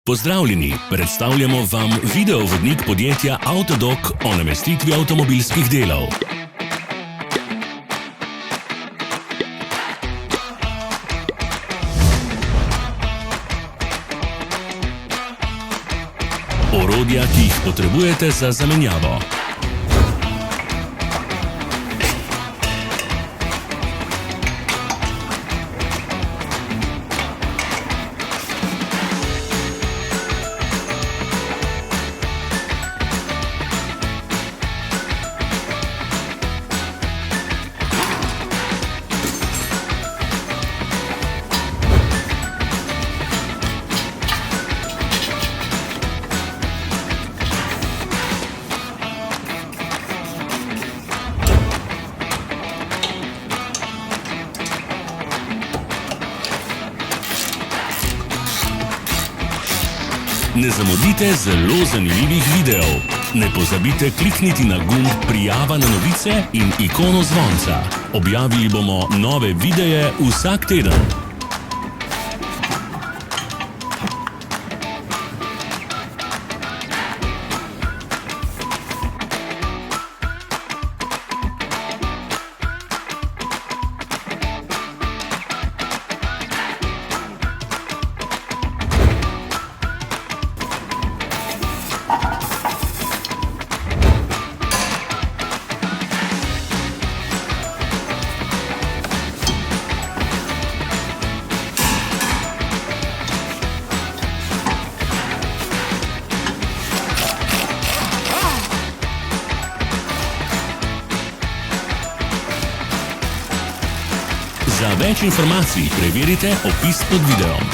Pozdravljeni, predstavljamo vam videovodnik podjetja Avtodok o namestitvi avtomobilskih delov. Orodja, ki jih potrebujete za zamenjavo. Ne zamudite zelo zanimivih videov. Ne pozabite klikniti na gumb prijava na novice in ikono zvonca. Objavili bomo nove videe vsak teden. Za več informacij preverite opis pod videom.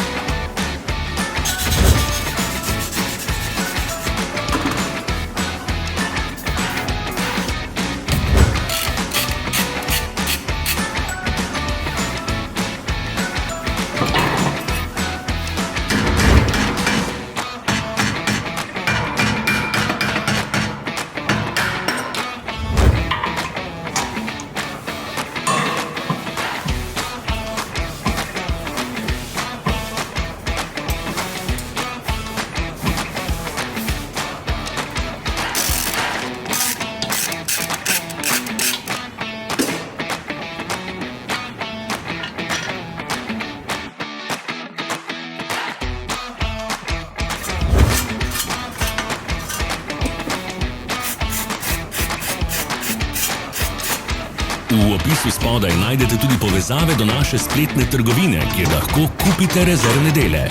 V opisu spodaj najdete tudi povezave do naše spletne trgovine, kjer lahko kupite rezervne dele.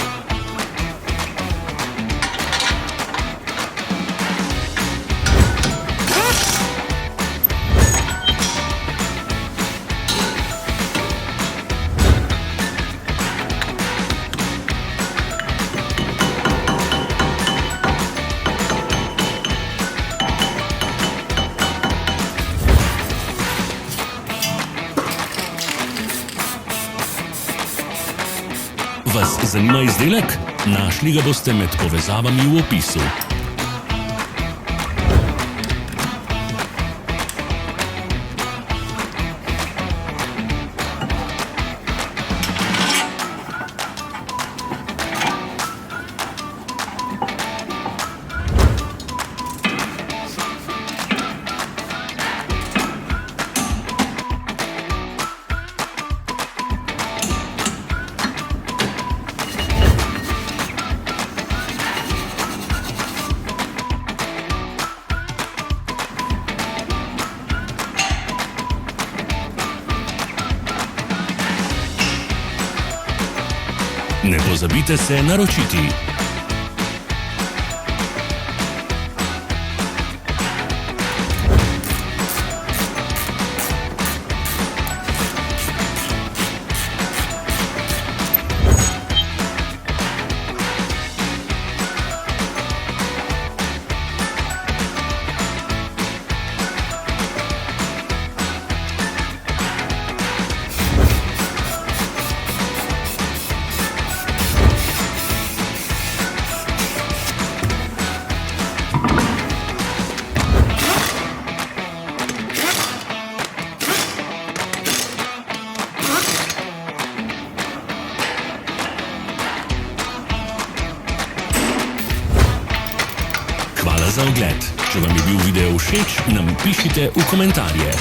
Vas zanima izdelek? Našli ga boste med povezavami v opisu. Ne pozabite se naročiti. za ogled. Če vam je bil video všeč, nam pišite v komentarje.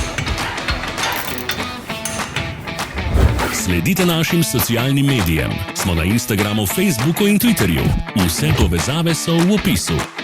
Sledite našim socialnim medijem. Smo na Instagramu, Facebooku in Twitterju. Vse povezave so v opisu.